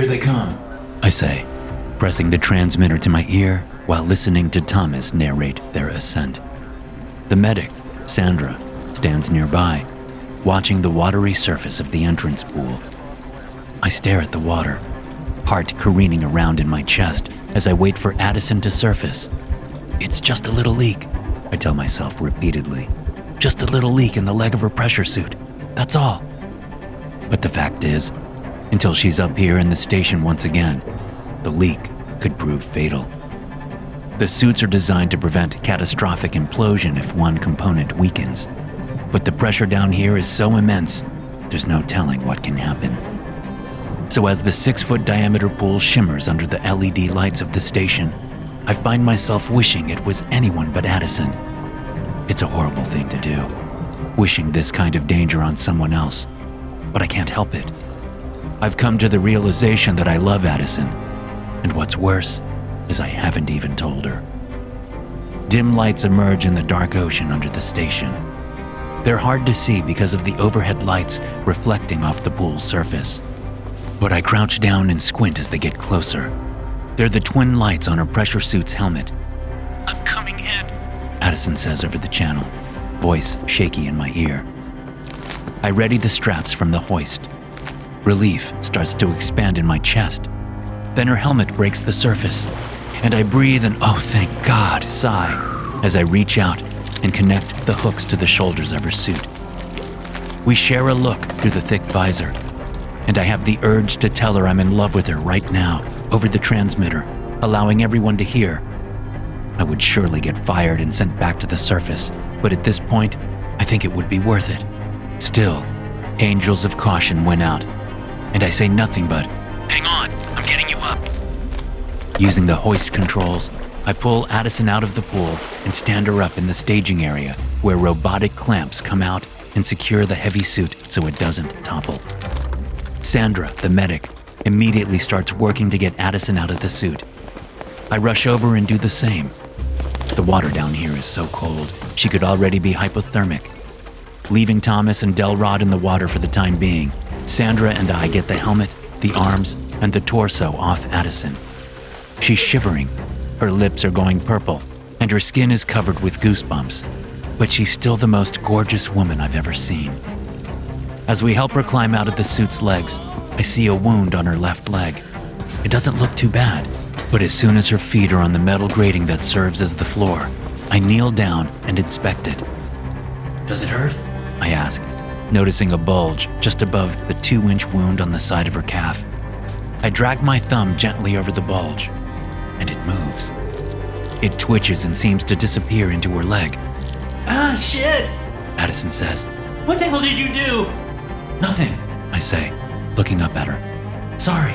Here they come, I say, pressing the transmitter to my ear while listening to Thomas narrate their ascent. The medic, Sandra, stands nearby, watching the watery surface of the entrance pool. I stare at the water, heart careening around in my chest as I wait for Addison to surface. It's just a little leak, I tell myself repeatedly. Just a little leak in the leg of her pressure suit, that's all. But the fact is, until she's up here in the station once again, the leak could prove fatal. The suits are designed to prevent catastrophic implosion if one component weakens. But the pressure down here is so immense, there's no telling what can happen. So as the 6-foot diameter pool shimmers under the LED lights of the station, I find myself wishing it was anyone but Addison. It's a horrible thing to do, wishing this kind of danger on someone else, but I can't help it. I've come to the realization that I love Addison, and what's worse is I haven't even told her. Dim lights emerge in the dark ocean under the station. They're hard to see because of the overhead lights reflecting off the pool's surface. But I crouch down and squint as they get closer. They're the twin lights on her pressure suit's helmet. "I'm coming in," Addison says over the channel, voice shaky in my ear. I ready the straps from the hoist. Relief starts to expand in my chest. Then her helmet breaks the surface, and I breathe an "oh thank God" sigh as I reach out and connect the hooks to the shoulders of her suit. We share a look through the thick visor, and I have the urge to tell her I'm in love with her right now over the transmitter, allowing everyone to hear. I would surely get fired and sent back to the surface, but at this point, I think it would be worth it. Still, angels of caution went out, and I say nothing but, "Hang on, I'm getting you up." Using the hoist controls, I pull Addison out of the pool and stand her up in the staging area where robotic clamps come out and secure the heavy suit so it doesn't topple. Sandra, the medic, immediately starts working to get Addison out of the suit. I rush over and do the same. The water down here is so cold, she could already be hypothermic. Leaving Thomas and Delrod in the water for the time being, Sandra and I get the helmet, the arms, and the torso off Addison. She's shivering, her lips are going purple, and her skin is covered with goosebumps, but she's still the most gorgeous woman I've ever seen. As we help her climb out of the suit's legs, I see a wound on her left leg. It doesn't look too bad, but as soon as her feet are on the metal grating that serves as the floor, I kneel down and inspect it. "Does it hurt?" I ask, noticing a bulge just above the 2-inch wound on the side of her calf. I drag my thumb gently over the bulge, and it moves. It twitches and seems to disappear into her leg. "Ah, shit!" Addison says. "What the hell did you do?" "Nothing," I say, looking up at her. "Sorry."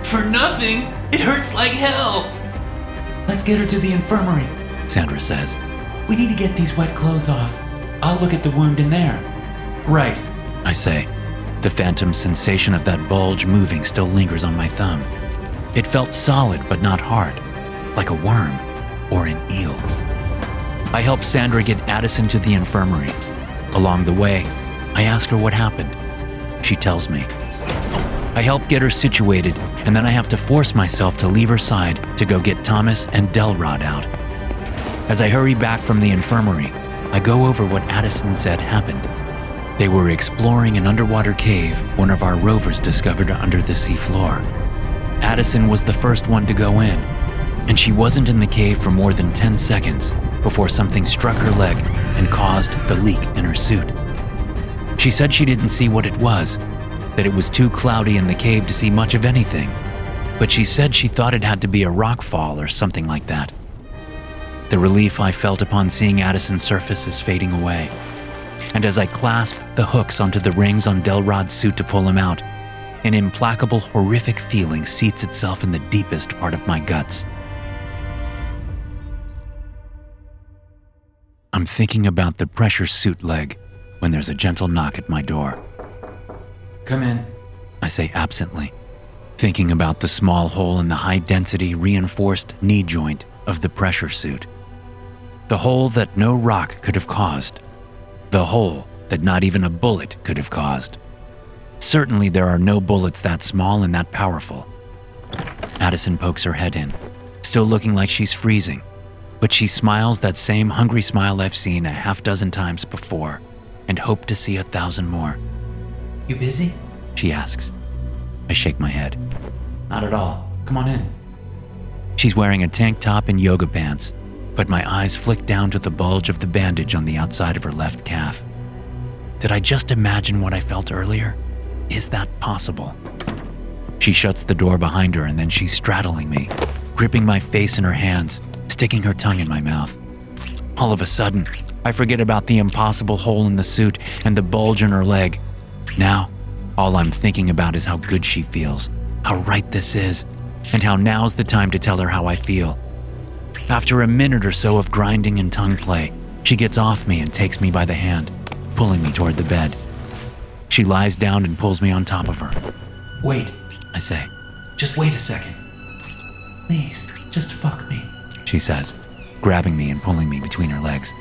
"For nothing? It hurts like hell." "Let's get her to the infirmary," Sandra says. "We need to get these wet clothes off. I'll look at the wound in there." "Right," I say. The phantom sensation of that bulge moving still lingers on my thumb. It felt solid but not hard, like a worm or an eel. I help Sandra get Addison to the infirmary. Along the way, I ask her what happened. She tells me. I help get her situated, and then I have to force myself to leave her side to go get Thomas and Delrod out. As I hurry back from the infirmary, I go over what Addison said happened. They were exploring an underwater cave one of our rovers discovered under the seafloor. Addison was the first one to go in, and she wasn't in the cave for more than 10 seconds before something struck her leg and caused the leak in her suit. She said she didn't see what it was, that it was too cloudy in the cave to see much of anything, but she said she thought it had to be a rock fall or something like that. The relief I felt upon seeing Addison's surface is fading away, and as I clasp the hooks onto the rings on Delrod's suit to pull him out, an implacable, horrific feeling seats itself in the deepest part of my guts. I'm thinking about the pressure suit leg when there's a gentle knock at my door. "Come in," I say absently, thinking about the small hole in the high-density reinforced knee joint of the pressure suit. The hole that no rock could have caused. The hole that not even a bullet could have caused. certainly there are no bullets that small and that powerful. Addison pokes her head in, still looking like she's freezing, but she smiles that same hungry smile I've seen a half dozen times before and hope to see 1,000 more. You busy? She asks. I shake my head. Not at all. Come on in. She's wearing a tank top and yoga pants, but my eyes flick down to the bulge of the bandage on the outside of her left calf. Did I just imagine what I felt earlier? Is that possible? She shuts the door behind her and then she's straddling me, gripping my face in her hands, sticking her tongue in my mouth. All of a sudden, I forget about the impossible hole in the suit and the bulge in her leg. Now, all I'm thinking about is how good she feels, how right this is, and how now's the time to tell her how I feel. After a minute or so of grinding and tongue play, she gets off me and takes me by the hand, pulling me toward the bed. She lies down and pulls me on top of her. Wait, I say. just wait a second. Please, just fuck me. She says, grabbing me and pulling me between her legs.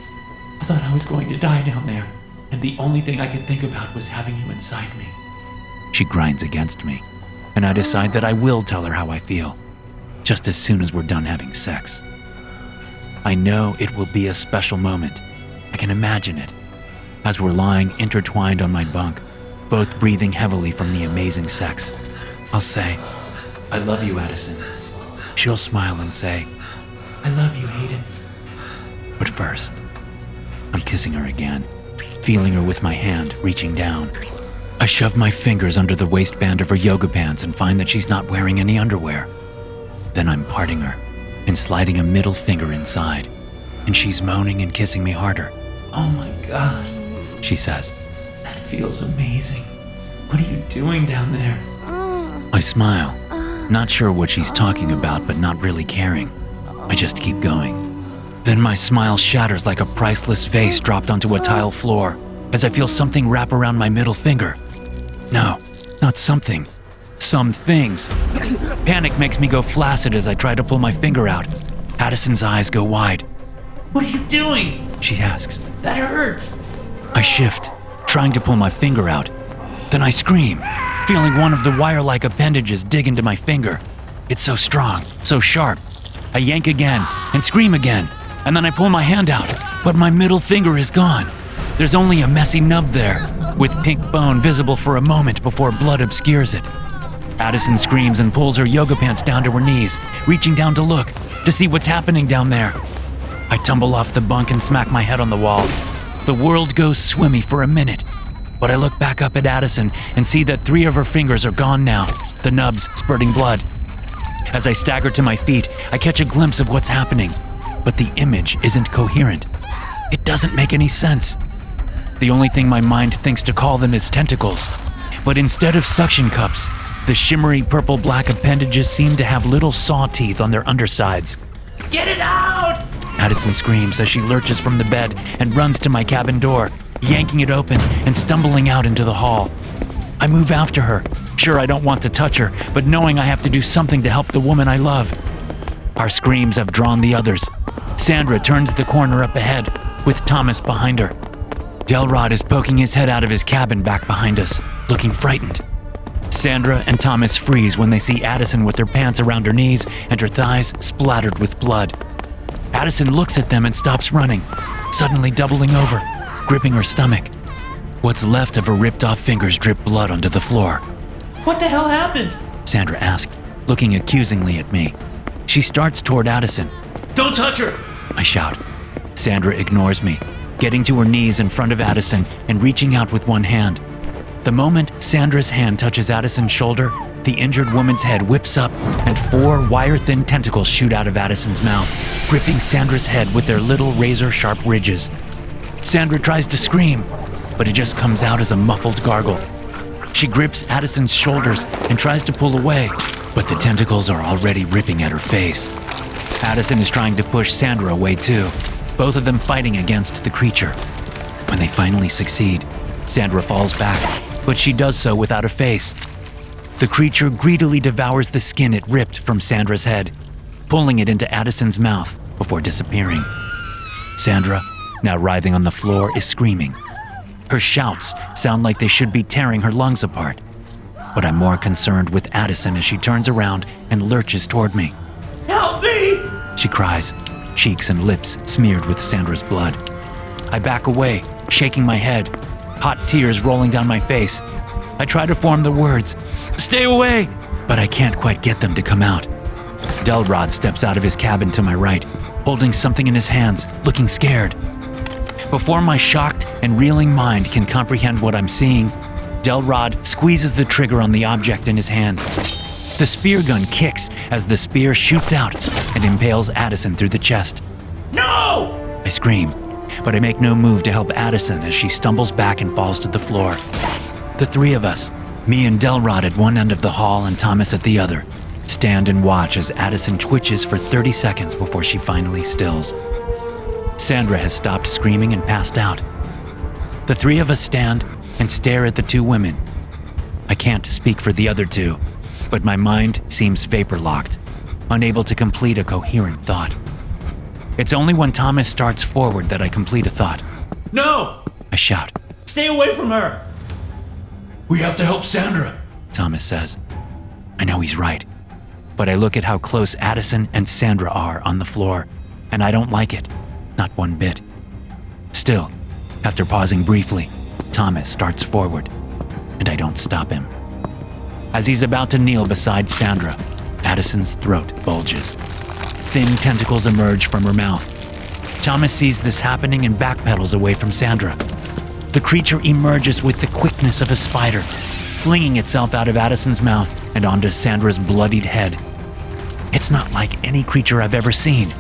I thought I was going to die down there, and the only thing I could think about was having you inside me. She grinds against me, and I decide that I will tell her how I feel, just as soon as we're done having sex. I know it will be a special moment. I can imagine it. As we're lying intertwined on my bunk, both breathing heavily from the amazing sex, I'll say, I love you, Addison. she'll smile and say, I love you, Hayden. but first, I'm kissing her again, feeling her with my hand, reaching down. I shove my fingers under the waistband of her yoga pants and find that she's not wearing any underwear. Then I'm parting her and sliding a middle finger inside, and she's moaning and kissing me harder. Oh my God, She says. that feels amazing. What are you doing down there? I smile, not sure what she's talking about, but not really caring. I just keep going. Then my smile shatters like a priceless vase dropped onto a tile floor as I feel something wrap around my middle finger. No, not something. Some things. Panic makes me go flaccid as I try to pull my finger out. Addison's eyes go wide. What are you doing? She asks. That hurts. I shift, trying to pull my finger out. Then I scream, feeling one of the wire-like appendages dig into my finger. It's so strong, so sharp. I yank again and scream again, and then I pull my hand out, but my middle finger is gone. There's only a messy nub there, with pink bone visible for a moment before blood obscures it. Addison screams and pulls her yoga pants down to her knees, reaching down to look, to see what's happening down there. I tumble off the bunk and smack my head on the wall. The world goes swimmy for a minute, but I look back up at Addison and see that 3 of her fingers are gone now, the nubs spurting blood. As I stagger to my feet, I catch a glimpse of what's happening, but the image isn't coherent. It doesn't make any sense. The only thing my mind thinks to call them is tentacles, but instead of suction cups, the shimmery purple-black appendages seem to have little saw teeth on their undersides. Get it out! Addison screams as she lurches from the bed and runs to my cabin door, yanking it open and stumbling out into the hall. I move after her, sure I don't want to touch her, but knowing I have to do something to help the woman I love. Our screams have drawn the others. Sandra turns the corner up ahead, with Thomas behind her. Delrod is poking his head out of his cabin back behind us, looking frightened. Sandra and Thomas freeze when they see Addison with her pants around her knees and her thighs splattered with blood. Addison looks at them and stops running, suddenly doubling over, gripping her stomach. What's left of her ripped-off fingers drip blood onto the floor. What the hell happened? Sandra asked, looking accusingly at me. She starts toward Addison. Don't touch her! I shout. Sandra ignores me, getting to her knees in front of Addison and reaching out with one hand. The moment Sandra's hand touches Addison's shoulder, the injured woman's head whips up and 4 wire-thin tentacles shoot out of Addison's mouth, gripping Sandra's head with their little razor-sharp ridges. Sandra tries to scream, but it just comes out as a muffled gargle. She grips Addison's shoulders and tries to pull away, but the tentacles are already ripping at her face. Addison is trying to push Sandra away too, both of them fighting against the creature. When they finally succeed, Sandra falls back, but she does so without a face. The creature greedily devours the skin it ripped from Sandra's head, pulling it into Addison's mouth before disappearing. Sandra, now writhing on the floor, is screaming. Her shouts sound like they should be tearing her lungs apart, but I'm more concerned with Addison as she turns around and lurches toward me. Help me! She cries, cheeks and lips smeared with Sandra's blood. I back away, shaking my head, hot tears rolling down my face. I try to form the words, "Stay away!" but I can't quite get them to come out. Delrod steps out of his cabin to my right, holding something in his hands, looking scared. Before my shocked and reeling mind can comprehend what I'm seeing, Delrod squeezes the trigger on the object in his hands. The spear gun kicks as the spear shoots out and impales Addison through the chest. No! I scream, but I make no move to help Addison as she stumbles back and falls to the floor. The three of us, me and Delrod at one end of the hall and Thomas at the other, stand and watch as Addison twitches for 30 seconds before she finally stills. Sandra has stopped screaming and passed out. The three of us stand and stare at the two women. I can't speak for the other two, but my mind seems vapor-locked, unable to complete a coherent thought. It's only when Thomas starts forward that I complete a thought. No! I shout. Stay away from her! "We have to help Sandra," Thomas says. I know he's right, but I look at how close Addison and Sandra are on the floor, and I don't like it, not one bit. Still, after pausing briefly, Thomas starts forward, and I don't stop him. As he's about to kneel beside Sandra, Addison's throat bulges. Thin tentacles emerge from her mouth. Thomas sees this happening and backpedals away from Sandra. The creature emerges with the quickness of a spider, flinging itself out of Addison's mouth and onto Sandra's bloodied head. It's not like any creature I've ever seen.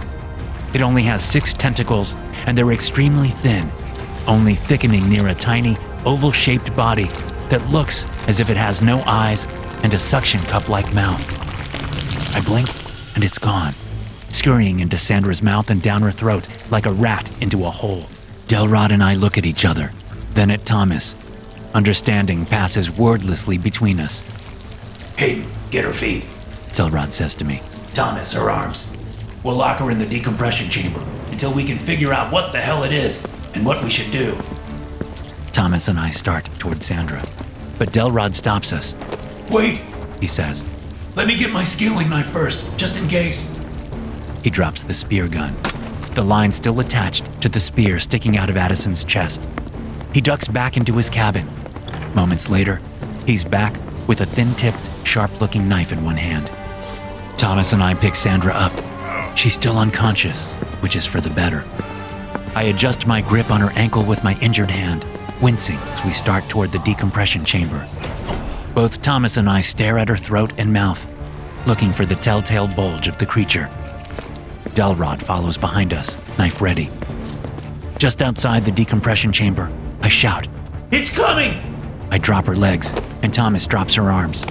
It only has 6 tentacles, and they're extremely thin, only thickening near a tiny, oval-shaped body that looks as if it has no eyes and a suction cup-like mouth. I blink, and it's gone, scurrying into Sandra's mouth and down her throat like a rat into a hole. Delrod and I look at each other, then at Thomas. Understanding passes wordlessly between us. "Hayden, get her feet," Delrod says to me. "Thomas, her arms. We'll lock her in the decompression chamber until we can figure out what the hell it is and what we should do." Thomas and I start toward Sandra, but Delrod stops us. "Wait," He says. "let me get my scaling knife first, just in case." He drops the spear gun, the line still attached to the spear sticking out of Addison's chest. He ducks back into his cabin. Moments later, he's back with a thin-tipped, sharp-looking knife in one hand. Thomas and I pick Sandra up. She's still unconscious, which is for the better. I adjust my grip on her ankle with my injured hand, wincing as we start toward the decompression chamber. Both Thomas and I stare at her throat and mouth, looking for the telltale bulge of the creature. Delrod follows behind us, knife ready. Just outside the decompression chamber, I shout. "It's coming!" I drop her legs, and Thomas drops her arms.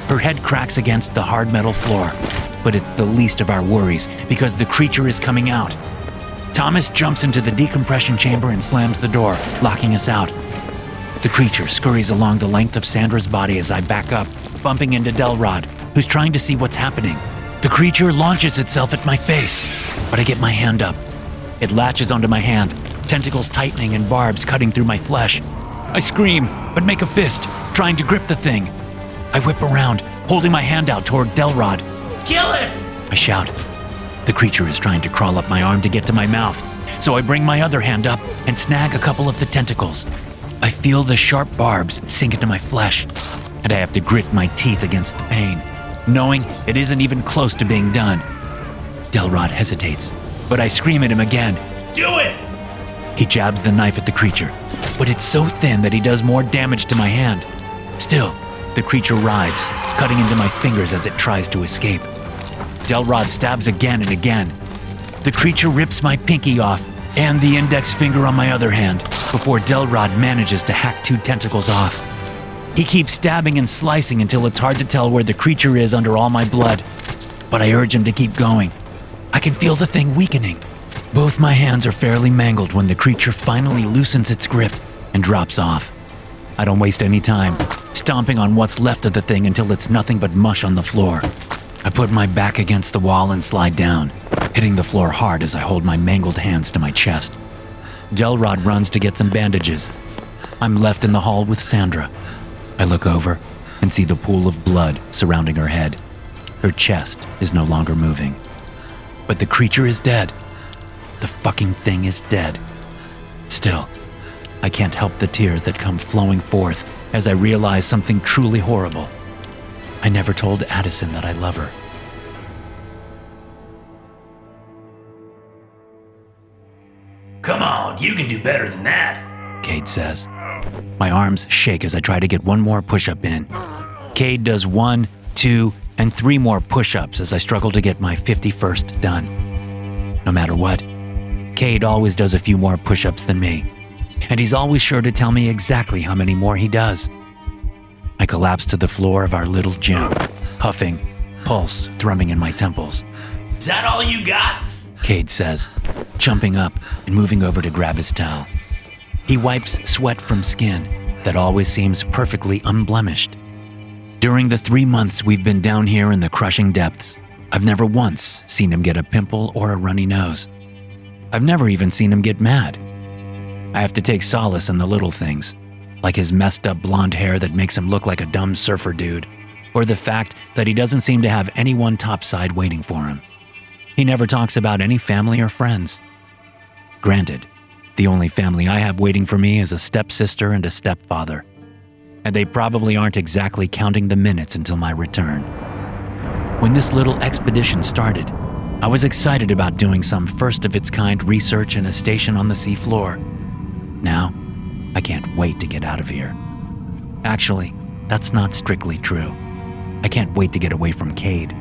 Her head cracks against the hard metal floor, but it's the least of our worries because the creature is coming out. Thomas jumps into the decompression chamber and slams the door, locking us out. The creature scurries along the length of Sandra's body as I back up, bumping into Delrod, who's trying to see what's happening. The creature launches itself at my face, but I get my hand up. It latches onto my hand, tentacles tightening and barbs cutting through my flesh. I scream, but make a fist, trying to grip the thing. I whip around, holding my hand out toward Delrod. "Kill it!" I shout. The creature is trying to crawl up my arm to get to my mouth, so I bring my other hand up and snag a couple of the tentacles. I feel the sharp barbs sink into my flesh, and I have to grit my teeth against the pain, knowing it isn't even close to being done. Delrod hesitates, but I scream at him again. "Do it!" He jabs the knife at the creature, but it's so thin that he does more damage to my hand. Still, the creature writhes, cutting into my fingers as it tries to escape. Delrod stabs again and again. The creature rips my pinky off and the index finger on my other hand before Delrod manages to hack 2 tentacles off. He keeps stabbing and slicing until it's hard to tell where the creature is under all my blood, but I urge him to keep going. I can feel the thing weakening. Both my hands are fairly mangled when the creature finally loosens its grip and drops off. I don't waste any time, stomping on what's left of the thing until it's nothing but mush on the floor. I put my back against the wall and slide down, hitting the floor hard as I hold my mangled hands to my chest. Delrod runs to get some bandages. I'm left in the hall with Sandra. I look over and see the pool of blood surrounding her head. Her chest is no longer moving. But the creature is dead. The fucking thing is dead. Still, I can't help the tears that come flowing forth as I realize something truly horrible. I never told Addison that I love her. Come on, you can do better than that, Cade says. My arms shake as I try to get one more push-up in. Cade does 1, 2, and 3 more push-ups as I struggle to get my 51st done. No matter what, Cade always does a few more push-ups than me, and he's always sure to tell me exactly how many more he does. I collapse to the floor of our little gym, huffing, pulse thrumming in my temples. Is that all you got? Cade says, jumping up and moving over to grab his towel. He wipes sweat from skin that always seems perfectly unblemished. During the 3 months we've been down here in the crushing depths, I've never once seen him get a pimple or a runny nose. I've never even seen him get mad. I have to take solace in the little things, like his messed up blonde hair that makes him look like a dumb surfer dude, or the fact that he doesn't seem to have anyone topside waiting for him. He never talks about any family or friends. Granted, the only family I have waiting for me is a stepsister and a stepfather, and they probably aren't exactly counting the minutes until my return. When this little expedition started, I was excited about doing some first-of-its-kind research in a station on the seafloor. Now, I can't wait to get out of here. Actually, that's not strictly true. I can't wait to get away from Cade.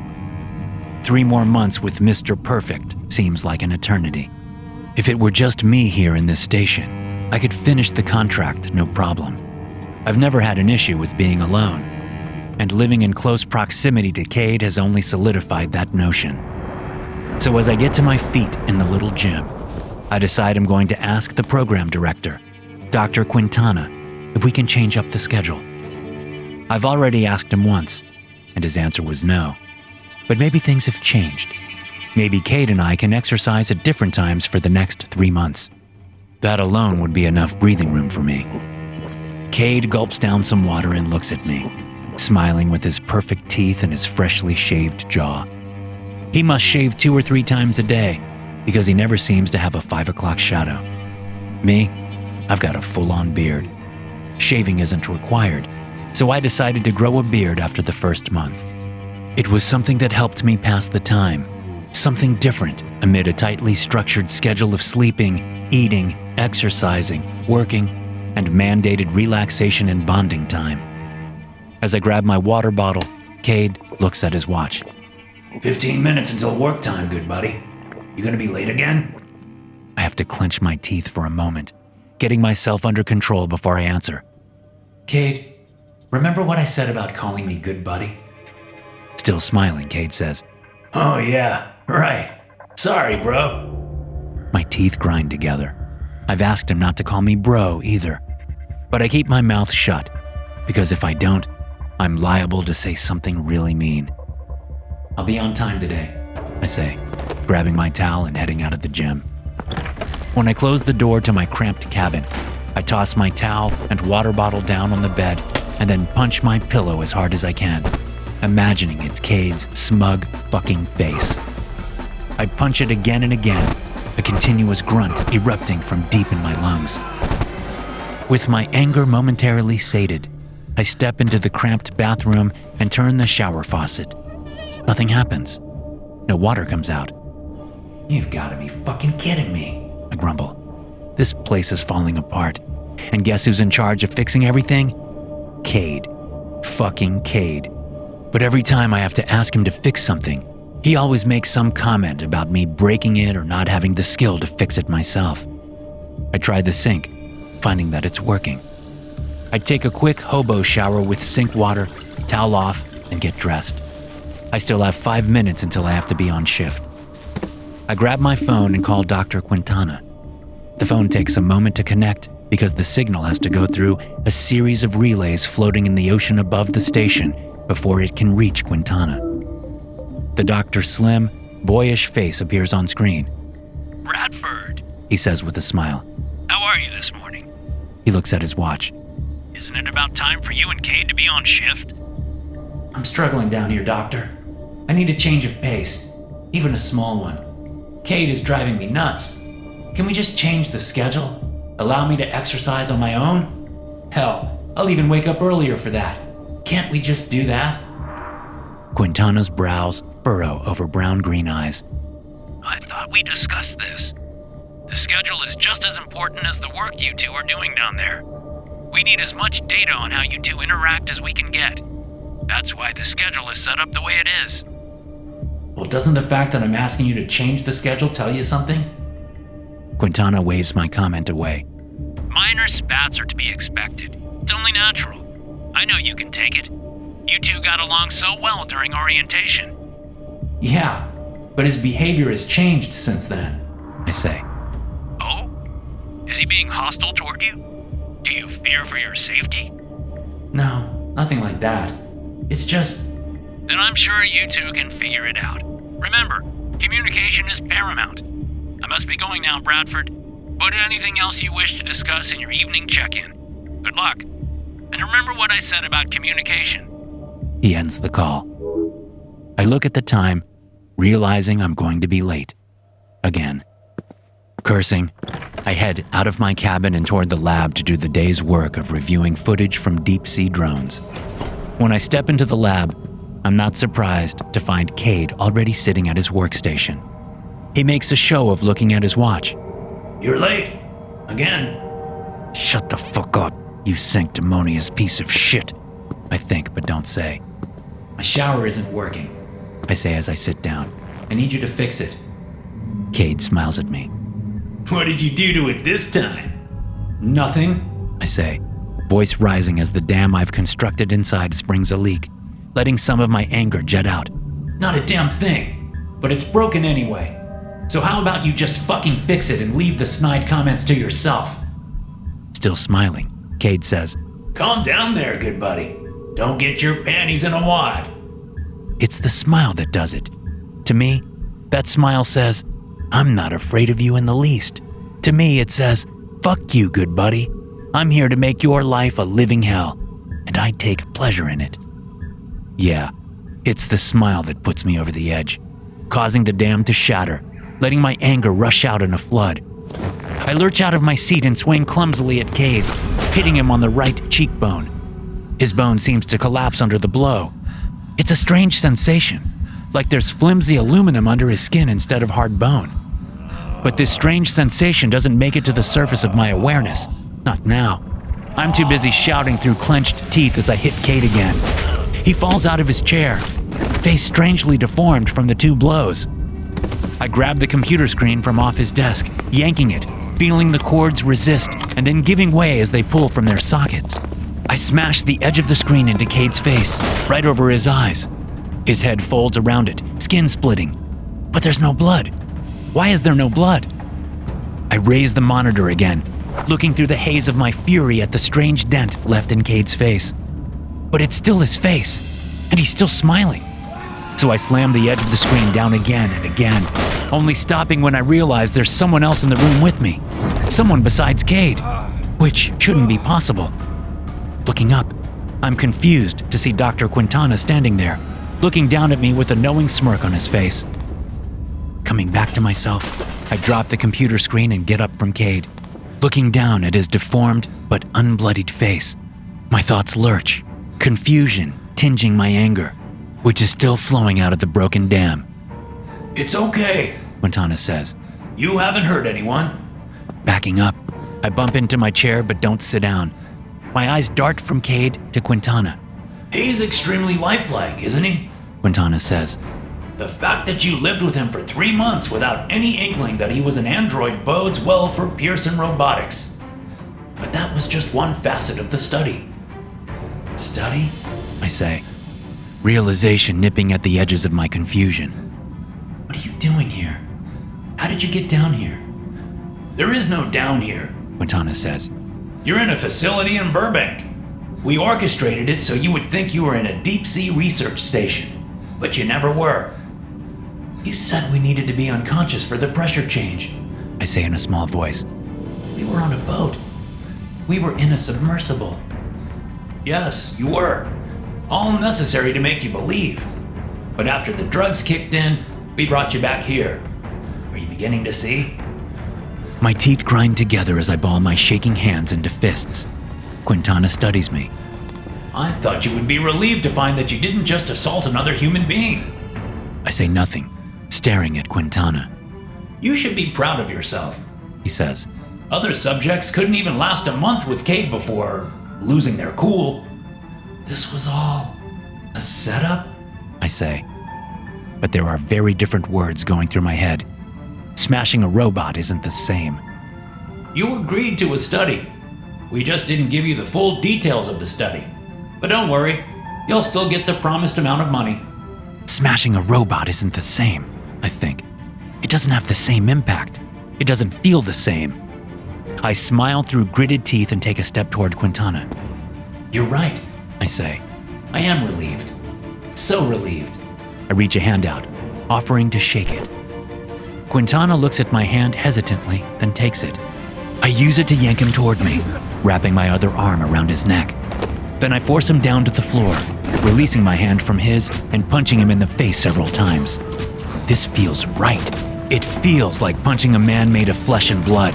3 more months with Mr. Perfect seems like an eternity. If it were just me here in this station, I could finish the contract no problem. I've never had an issue with being alone, and living in close proximity to Cade has only solidified that notion. So as I get to my feet in the little gym, I decide I'm going to ask the program director, Dr. Quintana, if we can change up the schedule. I've already asked him once, and his answer was no. But maybe things have changed. Maybe Cade and I can exercise at different times for the next 3 months. That alone would be enough breathing room for me. Cade gulps down some water and looks at me, smiling with his perfect teeth and his freshly shaved jaw. He must shave 2 or 3 times a day because he never seems to have a 5 o'clock shadow. Me, I've got a full-on beard. Shaving isn't required, so I decided to grow a beard after the first month. It was something that helped me pass the time, something different amid a tightly structured schedule of sleeping, eating, exercising, working, and mandated relaxation and bonding time. As I grab my water bottle, Cade looks at his watch. 15 minutes until work time, good buddy. You gonna be late again? I have to clench my teeth for a moment, getting myself under control before I answer. Cade, remember what I said about calling me good buddy? Still smiling, Cade says. Oh yeah, right. Sorry, bro. My teeth grind together. I've asked him not to call me bro either, but I keep my mouth shut because if I don't, I'm liable to say something really mean. I'll be on time today, I say, grabbing my towel and heading out of the gym. When I close the door to my cramped cabin, I toss my towel and water bottle down on the bed and then punch my pillow as hard as I can, imagining it's Cade's smug fucking face. I punch it again and again, a continuous grunt erupting from deep in my lungs. With my anger momentarily sated, I step into the cramped bathroom and turn the shower faucet. Nothing happens. No water comes out. You've gotta be fucking kidding me, I grumble. This place is falling apart. And guess who's in charge of fixing everything? Cade. Fucking Cade. But every time I have to ask him to fix something, he always makes some comment about me breaking it or not having the skill to fix it myself. I try the sink, finding that it's working. I take a quick hobo shower with sink water, towel off, and get dressed. I still have 5 minutes until I have to be on shift. I grab my phone and call Dr. Quintana. The phone takes a moment to connect because the signal has to go through a series of relays floating in the ocean above the station before it can reach Quintana. The doctor's slim, boyish face appears on screen. Bradford, he says with a smile. how are you this morning? He looks at his watch. Isn't it about time for you and Cade to be on shift? I'm struggling down here, Doctor. I need a change of pace, even a small one. Cade is driving me nuts. Can we just change the schedule? Allow me to exercise on my own? Hell, I'll even wake up earlier for that. Can't we just do that? Quintana's brows furrow over brown-green eyes. I thought we discussed this. The schedule is just as important as the work you two are doing down there. We need as much data on how you two interact as we can get. That's why the schedule is set up the way it is. Well, doesn't the fact that I'm asking you to change the schedule tell you something? Quintana waves my comment away. Minor spats are to be expected. It's only natural. I know you can take it. You two got along so well during orientation. Yeah, but his behavior has changed since then, I say. Oh? Is he being hostile toward you? Do you fear for your safety? No, nothing like that. It's just... Then I'm sure you two can figure it out. Remember, communication is paramount. I must be going now, Bradford. Put anything else you wish to discuss in your evening check-in. Good luck. And remember what I said about communication. He ends the call. I look at the time, realizing I'm going to be late. Again. Cursing, I head out of my cabin and toward the lab to do the day's work of reviewing footage from deep-sea drones. When I step into the lab, I'm not surprised to find Cade already sitting at his workstation. He makes a show of looking at his watch. You're late. Again. Shut the fuck up, you sanctimonious piece of shit, I think, but don't say. My shower isn't working. I say as I sit down. I need you to fix it. Cade smiles at me. What did you do to it this time? Nothing, I say, voice rising as the dam I've constructed inside springs a leak, letting some of my anger jet out. Not a damn thing, but it's broken anyway. So how about you just fucking fix it and leave the snide comments to yourself? Still smiling, Cade says, Calm down there, good buddy. Don't get your panties in a wad. It's the smile that does it. To me, that smile says, I'm not afraid of you in the least. To me, it says, fuck you, good buddy. I'm here to make your life a living hell, and I take pleasure in it. Yeah, it's the smile that puts me over the edge, causing the dam to shatter, letting my anger rush out in a flood. I lurch out of my seat and swing clumsily at Cade, hitting him on the right cheekbone. His bone seems to collapse under the blow. It's a strange sensation, like there's flimsy aluminum under his skin instead of hard bone. But this strange sensation doesn't make it to the surface of my awareness. Not now. I'm too busy shouting through clenched teeth as I hit Cade again. He falls out of his chair, face strangely deformed from the two blows. I grab the computer screen from off his desk, yanking it, feeling the cords resist, and then giving way as they pull from their sockets. I smash the edge of the screen into Cade's face, right over his eyes. His head folds around it, skin splitting. But there's no blood. Why is there no blood? I raise the monitor again, looking through the haze of my fury at the strange dent left in Cade's face. But it's still his face, and he's still smiling. So I slam the edge of the screen down again and again, only stopping when I realize there's someone else in the room with me. Someone besides Cade, which shouldn't be possible. Looking up, I'm confused to see Dr. Quintana standing there, looking down at me with a knowing smirk on his face. Coming back to myself, I drop the computer screen and get up from Cade, looking down at his deformed but unbloodied face. My thoughts lurch, confusion tinging my anger, which is still flowing out of the broken dam. It's okay, Quintana says. You haven't hurt anyone. Backing up, I bump into my chair but don't sit down. My eyes dart from Cade to Quintana. He's extremely lifelike, isn't he? Quintana says. The fact that you lived with him for 3 months without any inkling that he was an android bodes well for Pearson Robotics. But that was just one facet of the study. Study? I say, realization nipping at the edges of my confusion. What are you doing here? How did you get down here? There is no down here, Quintana says. You're in a facility in Burbank. We orchestrated it so you would think you were in a deep-sea research station, but you never were. You said we needed to be unconscious for the pressure change, I say in a small voice. We were on a boat. We were in a submersible. Yes, you were. All necessary to make you believe. But after the drugs kicked in, we brought you back here. Are you beginning to see? My teeth grind together as I ball my shaking hands into fists. Quintana studies me. I thought you would be relieved to find that you didn't just assault another human being. I say nothing, staring at Quintana. You should be proud of yourself, He says. Other subjects couldn't even last a month with Cade before losing their cool. This was all a setup? I say. But there are very different words going through my head. Smashing a robot isn't the same. You agreed to a study. We just didn't give you the full details of the study. But don't worry, you'll still get the promised amount of money. Smashing a robot isn't the same, I think. It doesn't have the same impact. It doesn't feel the same. I smile through gritted teeth and take a step toward Quintana. You're right, I say. I am relieved. So relieved. I reach a hand out, offering to shake it. Quintana looks at my hand hesitantly, then takes it. I use it to yank him toward me, wrapping my other arm around his neck. Then I force him down to the floor, releasing my hand from his and punching him in the face several times. This feels right. It feels like punching a man made of flesh and blood.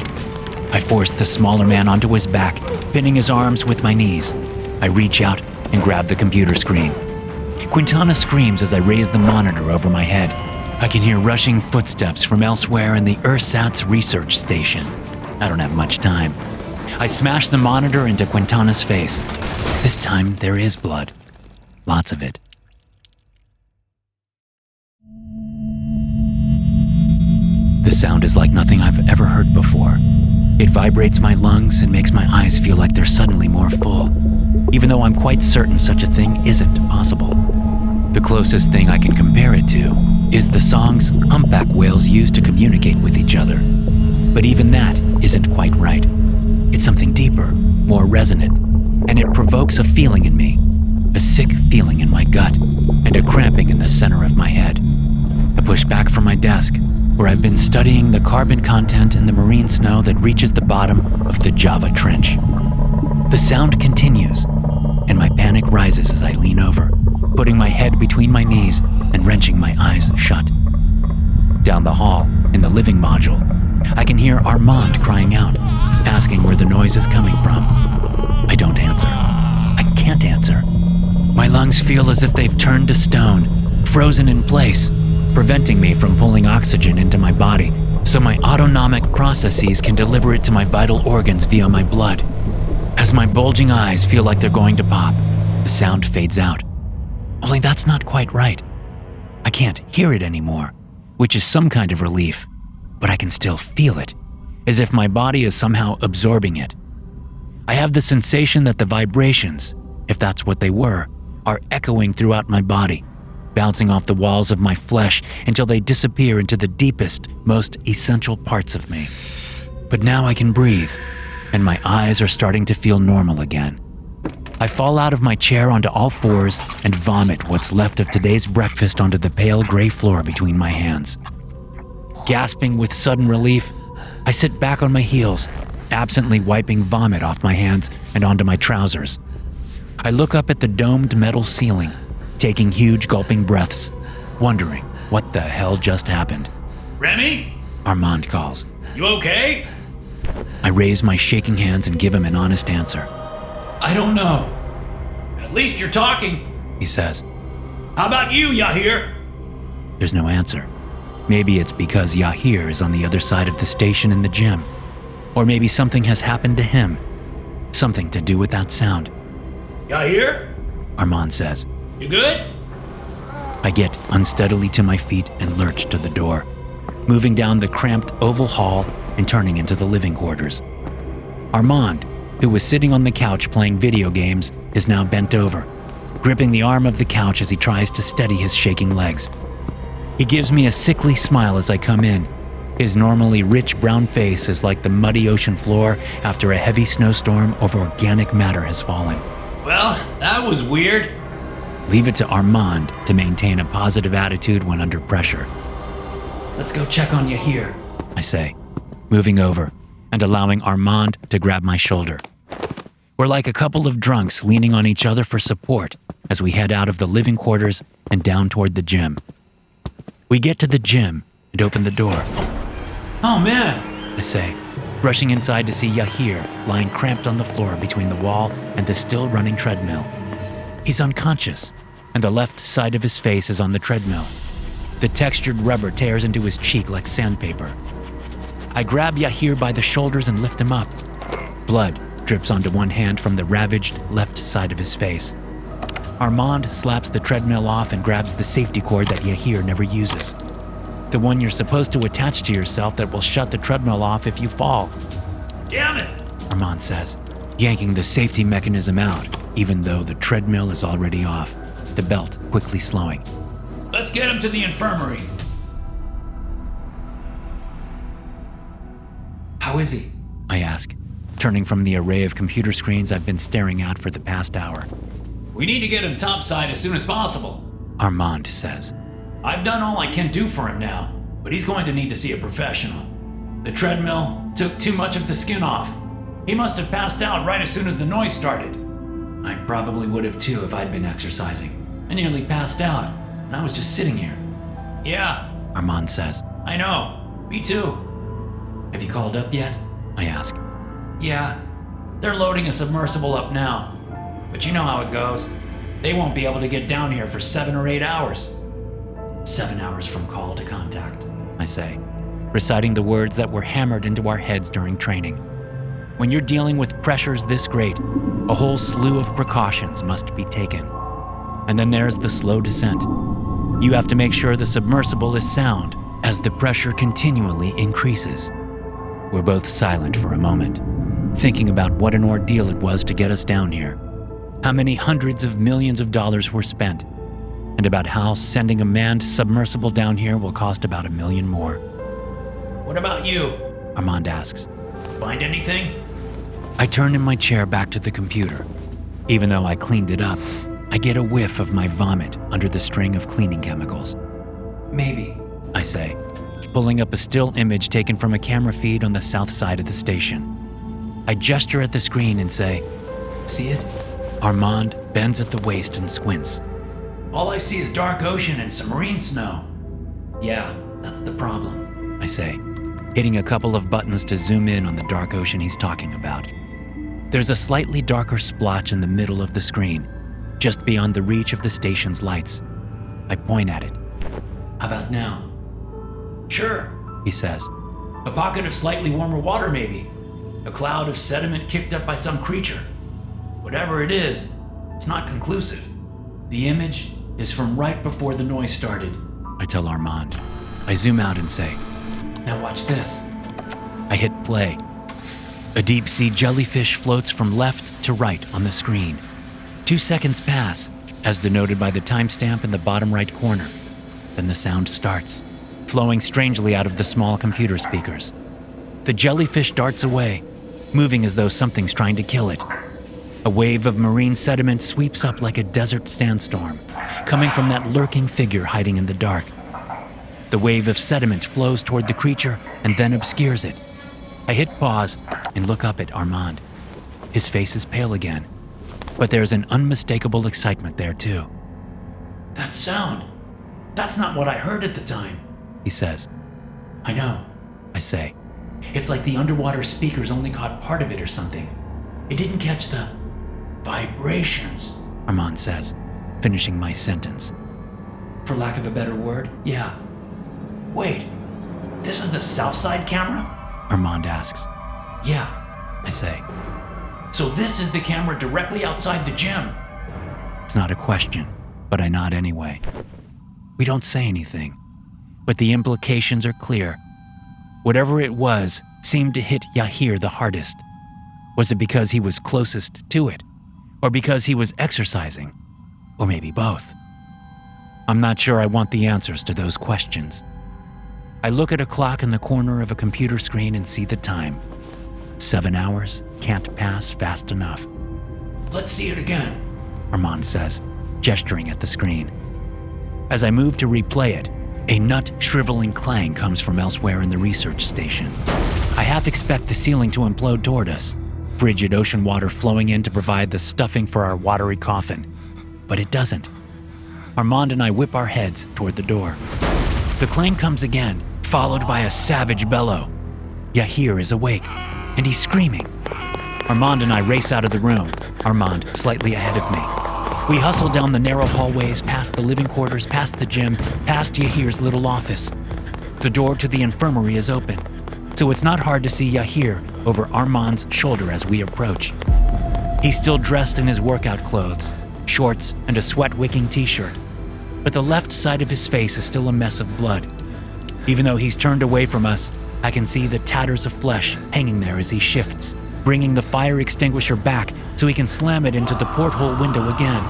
I force the smaller man onto his back, pinning his arms with my knees. I reach out and grab the computer screen. Quintana screams as I raise the monitor over my head. I can hear rushing footsteps from elsewhere in the Ursat's research station. I don't have much time. I smash the monitor into Quintana's face. This time there is blood. Lots of it. The sound is like nothing I've ever heard before. It vibrates my lungs and makes my eyes feel like they're suddenly more full, even though I'm quite certain such a thing isn't possible. The closest thing I can compare it to is the songs humpback whales use to communicate with each other. But even that isn't quite right. It's something deeper, more resonant, and it provokes a feeling in me, a sick feeling in my gut, and a cramping in the center of my head. I push back from my desk, where I've been studying the carbon content in the marine snow that reaches the bottom of the Java Trench. The sound continues, and my panic rises as I lean over, putting my head between my knees and wrenching my eyes shut. Down the hall, in the living module, I can hear Armand crying out, asking where the noise is coming from. I don't answer. I can't answer. My lungs feel as if they've turned to stone, frozen in place, preventing me from pulling oxygen into my body so my autonomic processes can deliver it to my vital organs via my blood. As my bulging eyes feel like they're going to pop, the sound fades out. Only that's not quite right. I can't hear it anymore, which is some kind of relief, but I can still feel it, as if my body is somehow absorbing it. I have the sensation that the vibrations, if that's what they were, are echoing throughout my body, bouncing off the walls of my flesh until they disappear into the deepest, most essential parts of me. But now I can breathe, and my eyes are starting to feel normal again. I fall out of my chair onto all fours and vomit what's left of today's breakfast onto the pale gray floor between my hands. Gasping with sudden relief, I sit back on my heels, absently wiping vomit off my hands and onto my trousers. I look up at the domed metal ceiling, taking huge gulping breaths, wondering what the hell just happened. Remy? Armand calls. You okay? I raise my shaking hands and give him an honest answer. I don't know. At least you're talking, He says. How about you, Yahir? There's no answer. Maybe it's because Yahir is on the other side of the station in the gym. Or maybe something has happened to him. Something to do with that sound. Yahir? Armand says. You good? I get unsteadily to my feet and lurch to the door, moving down the cramped oval hall and turning into the living quarters. Armand, who was sitting on the couch playing video games, is now bent over, gripping the arm of the couch as he tries to steady his shaking legs. He gives me a sickly smile as I come in. His normally rich brown face is like the muddy ocean floor after a heavy snowstorm over organic matter has fallen. Well, that was weird. Leave it to Armand to maintain a positive attitude when under pressure. Let's go check on Yahir, I say, moving over and allowing Armand to grab my shoulder. We're like a couple of drunks leaning on each other for support as we head out of the living quarters and down toward the gym. We get to the gym and open the door. Oh man, I say, rushing inside to see Yahir lying cramped on the floor between the wall and the still running treadmill. He's unconscious, and the left side of his face is on the treadmill. The textured rubber tears into his cheek like sandpaper. I grab Yahir by the shoulders and lift him up. Blood drips onto one hand from the ravaged left side of his face. Armand slaps the treadmill off and grabs the safety cord that Yahir never uses. The one you're supposed to attach to yourself that will shut the treadmill off if you fall. damn it! Armand says, yanking the safety mechanism out, even though the treadmill is already off, the belt quickly slowing. Let's get him to the infirmary. How is he? I ask, turning from the array of computer screens I've been staring at for the past hour. We need to get him topside as soon as possible. Armand says. I've done all I can do for him now, but he's going to need to see a professional. The treadmill took too much of the skin off. He must have passed out right as soon as the noise started. I probably would have too if I'd been exercising. I nearly passed out, and I was just sitting here. Yeah, Armand says. I know. Me too. Have you called up yet? I ask. Yeah, they're loading a submersible up now. But you know how it goes. They won't be able to get down here for 7 or 8 hours. 7 hours from call to contact, I say, reciting the words that were hammered into our heads during training. When you're dealing with pressures this great, a whole slew of precautions must be taken. And then there's the slow descent. You have to make sure the submersible is sound as the pressure continually increases. We're both silent for a moment, thinking about what an ordeal it was to get us down here, how many hundreds of millions of dollars were spent, and about how sending a manned submersible down here will cost about $1 million more. What about you? Armand asks. Find anything? I turn in my chair back to the computer. Even though I cleaned it up, I get a whiff of my vomit under the string of cleaning chemicals. Maybe, I say, pulling up a still image taken from a camera feed on the south side of the station. I gesture at the screen and say, see it? Armand bends at the waist and squints. All I see is dark ocean and some marine snow. Yeah, that's the problem, I say, hitting a couple of buttons to zoom in on the dark ocean he's talking about. There's a slightly darker splotch in the middle of the screen, just beyond the reach of the station's lights. I point at it. How about now? Sure, he says. A pocket of slightly warmer water maybe. A cloud of sediment kicked up by some creature. Whatever it is, it's not conclusive. The image is from right before the noise started, I tell Armand. I zoom out and say, now watch this. I hit play. A deep-sea jellyfish floats from left to right on the screen. 2 seconds pass, as denoted by the timestamp in the bottom right corner. Then the sound starts, flowing strangely out of the small computer speakers. The jellyfish darts away, moving as though something's trying to kill it. A wave of marine sediment sweeps up like a desert sandstorm, coming from that lurking figure hiding in the dark. The wave of sediment flows toward the creature and then obscures it. I hit pause and look up at Armand. His face is pale again, but there's an unmistakable excitement there too. That sound, that's not what I heard at the time, he says. I know, I say. It's like the underwater speakers only caught part of it or something. It didn't catch the vibrations, Armand says, finishing my sentence. For lack of a better word, yeah. Wait, this is the south side camera? Armand asks. Yeah, I say. So this is the camera directly outside the gym. It's not a question, but I nod anyway. We don't say anything, but the implications are clear. Whatever it was seemed to hit Yahir the hardest. Was it because he was closest to it? Or because he was exercising? Or maybe both? I'm not sure I want the answers to those questions. I look at a clock in the corner of a computer screen and see the time. 7 hours can't pass fast enough. Let's see it again, Armand says, gesturing at the screen. As I move to replay it, a nut-shriveling clang comes from elsewhere in the research station. I half expect the ceiling to implode toward us. frigid ocean water flowing in to provide the stuffing for our watery coffin. But it doesn't. Armand and I whip our heads toward the door. The clang comes again, followed by a savage bellow. Yahir is awake, and he's screaming. Armand and I race out of the room, Armand slightly ahead of me. We hustle down the narrow hallways, past the living quarters, past the gym, past Yahir's little office. The door to the infirmary is open, so it's not hard to see Yahir over Armand's shoulder as we approach. He's still dressed in his workout clothes, shorts and a sweat-wicking t-shirt, but the left side of his face is still a mess of blood. Even though he's turned away from us, I can see the tatters of flesh hanging there as he shifts, bringing the fire extinguisher back so he can slam it into the porthole window again.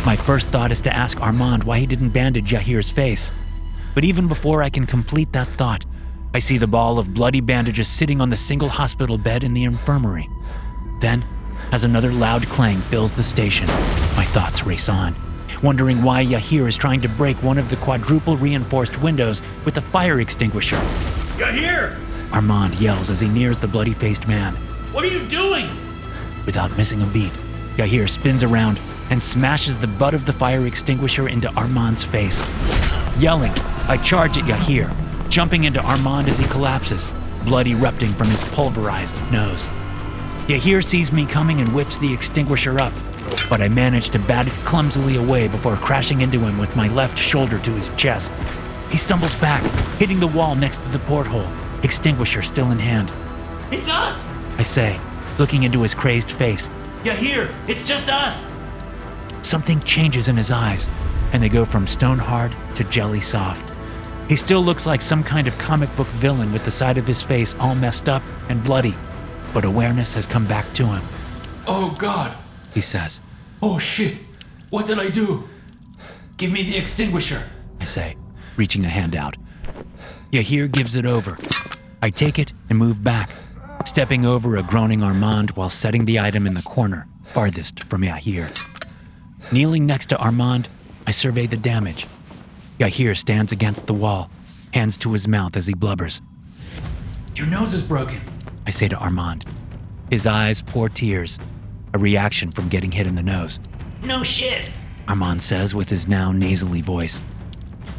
My first thought is to ask Armand why he didn't bandage Yahir's face. But even before I can complete that thought, I see the ball of bloody bandages sitting on the single hospital bed in the infirmary. Then, as another loud clang fills the station, my thoughts race on, wondering why Yahir is trying to break one of the quadruple reinforced windows with a fire extinguisher. Yahir! Armand yells as he nears the bloody-faced man. What are you doing? Without missing a beat, Yahir spins around and smashes the butt of the fire extinguisher into Armand's face. Yelling, I charge at Yahir, jumping into Armand as he collapses, blood erupting from his pulverized nose. Yahir sees me coming and whips the extinguisher up, but I manage to bat it clumsily away before crashing into him with my left shoulder to his chest. He stumbles back, hitting the wall next to the porthole, extinguisher still in hand. It's us! I say, looking into his crazed face. Yahir, it's just us! Something changes in his eyes, and they go from stone hard to jelly soft. He still looks like some kind of comic book villain with the side of his face all messed up and bloody, but awareness has come back to him. Oh God, He says. Oh shit, what did I do? Give me the extinguisher. I say, reaching a hand out. Yahir gives it over. I take it and move back, stepping over a groaning Armand while setting the item in the corner, farthest from Yahir. Kneeling next to Armand, I survey the damage. Yahir stands against the wall, hands to his mouth as he blubbers. Your nose is broken, I say to Armand. His eyes pour tears, a reaction from getting hit in the nose. No shit, Armand says with his now nasally voice.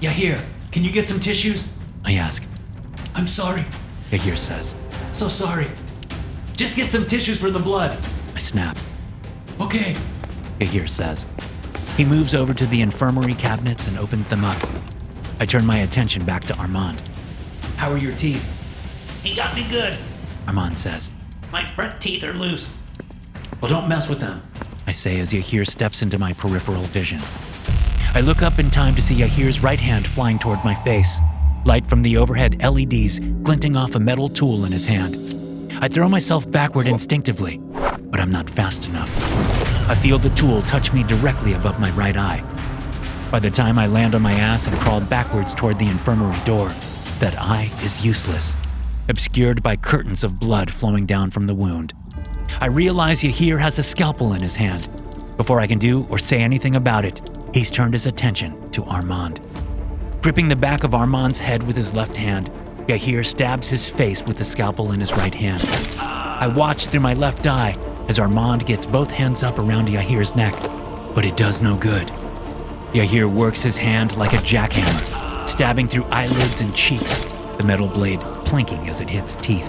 Yahir, can you get some tissues? I ask. I'm sorry, Yahir says. so sorry. Just get some tissues for the blood. I snap. Okay, Yahir says. He moves over to the infirmary cabinets and opens them up. I turn my attention back to Armand. how are your teeth? He got me good. Armand says. My front teeth are loose. Well, don't mess with them. I say as Yahir steps into my peripheral vision. I look up in time to see Yahir's right hand flying toward my face, light from the overhead LEDs glinting off a metal tool in his hand. I throw myself backward instinctively, but I'm not fast enough. I feel the tool touch me directly above my right eye. By the time I land on my ass and crawl backwards toward the infirmary door, that eye is useless, obscured by curtains of blood flowing down from the wound. I realize Yahir has a scalpel in his hand. Before I can do or say anything about it, he's turned his attention to Armand. Gripping the back of Armand's head with his left hand, Yahir stabs his face with the scalpel in his right hand. I watch through my left eye as Armand gets both hands up around Yahir's neck, but it does no good. Yahir works his hand like a jackhammer, stabbing through eyelids and cheeks, the metal blade plinking as it hits teeth.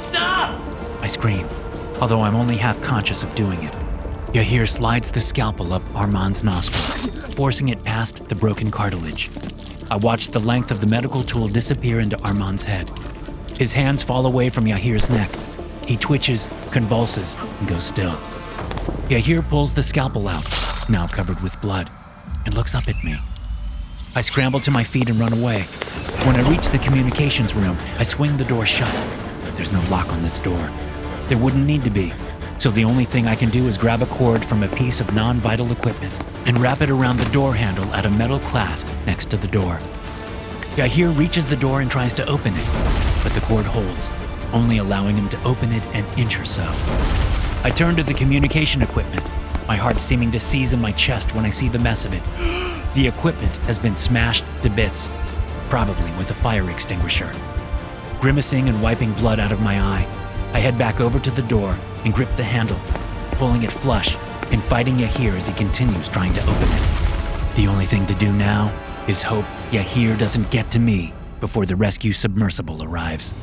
Stop! I scream, although I'm only half conscious of doing it. Yahir slides the scalpel up Armand's nostril, forcing it past the broken cartilage. I watch the length of the medical tool disappear into Armand's head. His hands fall away from Yahir's neck. He twitches, convulses, and goes still. Yahir pulls the scalpel out, now covered with blood, and looks up at me. I scramble to my feet and run away. When I reach the communications room, I swing the door shut. There's no lock on this door. There wouldn't need to be, so the only thing I can do is grab a cord from a piece of non-vital equipment and wrap it around the door handle at a metal clasp next to the door. Yahir reaches the door and tries to open it, but the cord holds, only allowing him to open it an inch or so. I turn to the communication equipment, my heart seeming to seize in my chest when I see the mess of it. The equipment has been smashed to bits, probably with a fire extinguisher. Grimacing and wiping blood out of my eye, I head back over to the door and grip the handle, pulling it flush and fighting Yahir as he continues trying to open it. The only thing to do now is hope Yahir doesn't get to me before the rescue submersible arrives.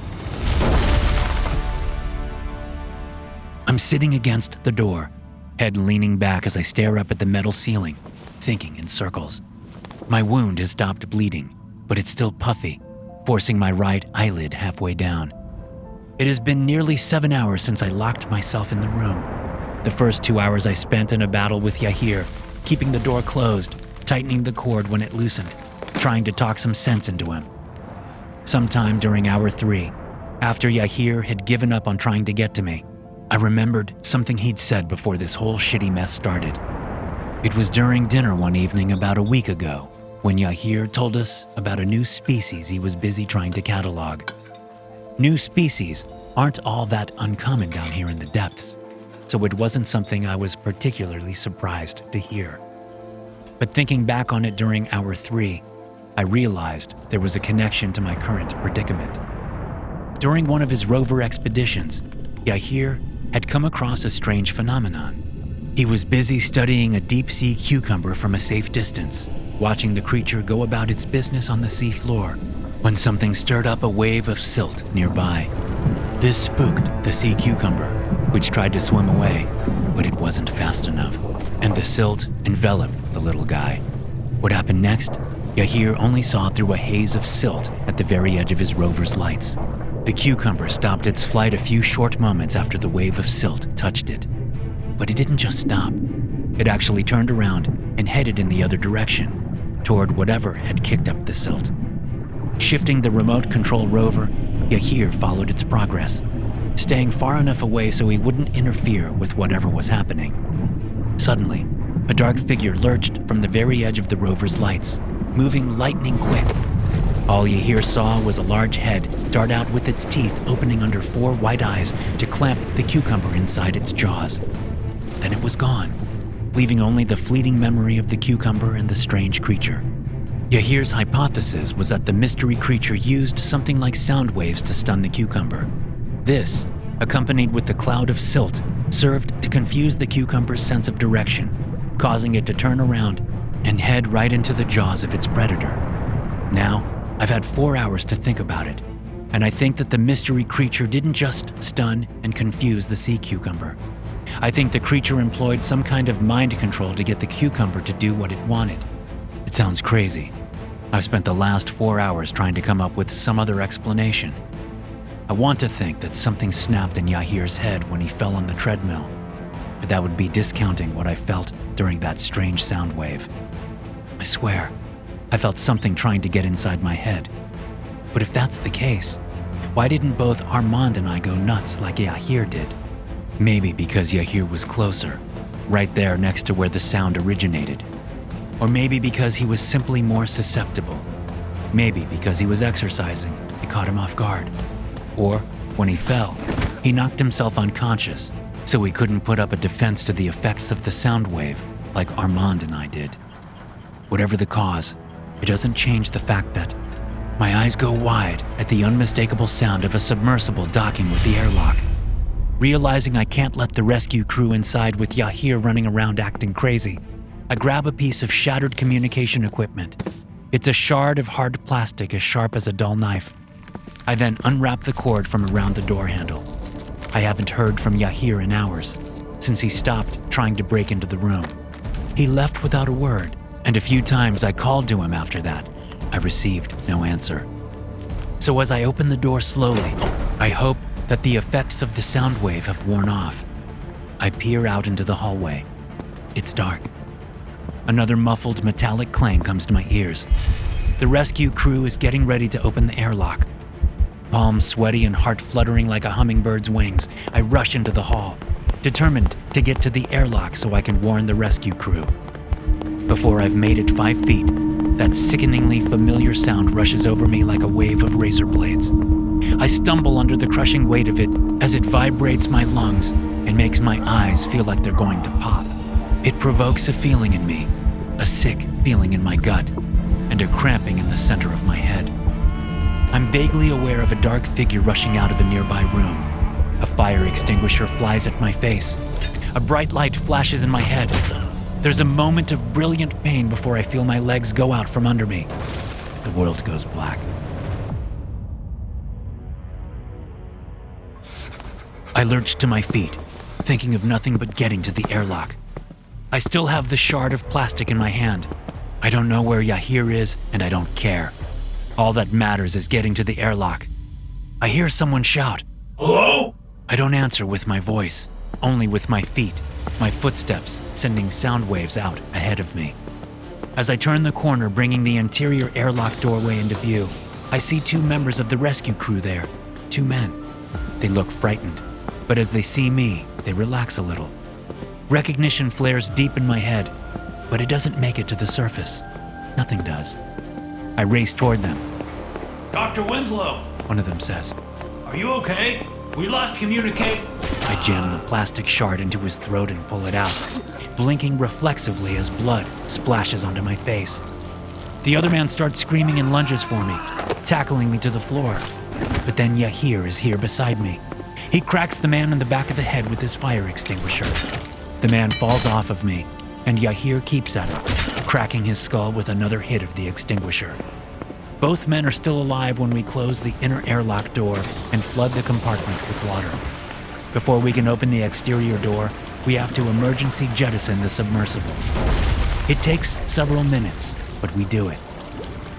I'm sitting against the door, head leaning back as I stare up at the metal ceiling, thinking in circles. My wound has stopped bleeding, but it's still puffy, forcing my right eyelid halfway down. It has been nearly 7 hours since I locked myself in the room. The first 2 hours I spent in a battle with Yahir, keeping the door closed, tightening the cord when it loosened, trying to talk some sense into him. Sometime during hour 3, after Yahir had given up on trying to get to me, I remembered something he'd said before this whole shitty mess started. It was during dinner one evening about a week ago when Yahir told us about a new species he was busy trying to catalog. New species aren't all that uncommon down here in the depths, so it wasn't something I was particularly surprised to hear. But thinking back on it during hour 3, I realized there was a connection to my current predicament. During one of his rover expeditions, Yahir had come across a strange phenomenon. He was busy studying a deep-sea cucumber from a safe distance, watching the creature go about its business on the sea floor, when something stirred up a wave of silt nearby. This spooked the sea cucumber, which tried to swim away, but it wasn't fast enough, and the silt enveloped the little guy. What happened next? Yahir only saw through a haze of silt at the very edge of his rover's lights. The cucumber stopped its flight a few short moments after the wave of silt touched it. But it didn't just stop. It actually turned around and headed in the other direction, toward whatever had kicked up the silt. Shifting the remote control rover, Yahir followed its progress, staying far enough away so he wouldn't interfere with whatever was happening. Suddenly, a dark figure lurched from the very edge of the rover's lights, moving lightning quick. All Yahir saw was a large head dart out with its teeth opening under 4 white eyes to clamp the cucumber inside its jaws. Then it was gone, leaving only the fleeting memory of the cucumber and the strange creature. Yahir's hypothesis was that the mystery creature used something like sound waves to stun the cucumber. This, accompanied with the cloud of silt, served to confuse the cucumber's sense of direction, causing it to turn around and head right into the jaws of its predator. Now, I've had 4 hours to think about it, and I think that the mystery creature didn't just stun and confuse the sea cucumber. I think the creature employed some kind of mind control to get the cucumber to do what it wanted. It sounds crazy. I've spent the last 4 hours trying to come up with some other explanation. I want to think that something snapped in Yahir's head when he fell on the treadmill, but that would be discounting what I felt during that strange sound wave. I swear, I felt something trying to get inside my head. But if that's the case, why didn't both Armand and I go nuts like Yahir did? Maybe because Yahir was closer, right there next to where the sound originated. Or maybe because he was simply more susceptible. Maybe because he was exercising, it caught him off guard. Or, when he fell, he knocked himself unconscious, so he couldn't put up a defense to the effects of the sound wave like Armand and I did. Whatever the cause, it doesn't change the fact that my eyes go wide at the unmistakable sound of a submersible docking with the airlock. Realizing I can't let the rescue crew inside with Yahir running around acting crazy, I grab a piece of shattered communication equipment. It's a shard of hard plastic as sharp as a dull knife. I then unwrap the cord from around the door handle. I haven't heard from Yahir in hours, since he stopped trying to break into the room. He left without a word, and a few times I called to him after that. I received no answer. So as I open the door slowly, I hope that the effects of the sound wave have worn off. I peer out into the hallway. It's dark. Another muffled metallic clang comes to my ears. The rescue crew is getting ready to open the airlock. Palms sweaty and heart fluttering like a hummingbird's wings, I rush into the hall, determined to get to the airlock so I can warn the rescue crew. Before I've made it 5 feet, that sickeningly familiar sound rushes over me like a wave of razor blades. I stumble under the crushing weight of it as it vibrates my lungs and makes my eyes feel like they're going to pop. It provokes a feeling in me, a sick feeling in my gut, and a cramping in the center of my head. I'm vaguely aware of a dark figure rushing out of a nearby room. A fire extinguisher flies at my face. A bright light flashes in my head. There's a moment of brilliant pain before I feel my legs go out from under me. The world goes black. I lurch to my feet, thinking of nothing but getting to the airlock. I still have the shard of plastic in my hand. I don't know where Yahir is, and I don't care. All that matters is getting to the airlock. I hear someone shout, Hello? I don't answer with my voice, only with my feet, my footsteps sending sound waves out ahead of me. As I turn the corner, bringing the interior airlock doorway into view, I see 2 members of the rescue crew there, 2 men. They look frightened, but as they see me, they relax a little. Recognition flares deep in my head, but it doesn't make it to the surface. Nothing does. I race toward them. Dr. Winslow, One of them says. are you okay? We lost communicate. I jam the plastic shard into his throat and pull it out, blinking reflexively as blood splashes onto my face. The other man starts screaming and lunges for me, tackling me to the floor. But then Yahir is here beside me. He cracks the man in the back of the head with his fire extinguisher. The man falls off of me, and Yahir keeps at him, cracking his skull with another hit of the extinguisher. Both men are still alive when we close the inner airlock door and flood the compartment with water. Before we can open the exterior door, we have to emergency jettison the submersible. It takes several minutes, but we do it.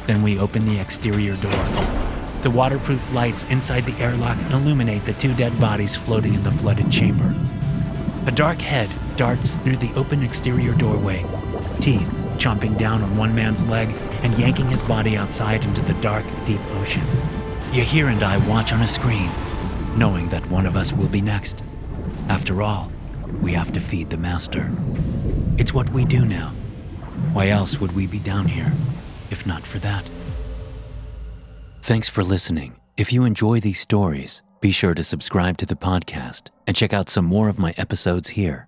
Then we open the exterior door. The waterproof lights inside the airlock illuminate the 2 dead bodies floating in the flooded chamber. A dark head darts through the open exterior doorway, teeth chomping down on one man's leg and yanking his body outside into the dark, deep ocean. Yahir and I watch on a screen, knowing that one of us will be next. After all, we have to feed the master. It's what we do now. Why else would we be down here, if not for that? Thanks for listening. If you enjoy these stories, be sure to subscribe to the podcast and check out some more of my episodes here.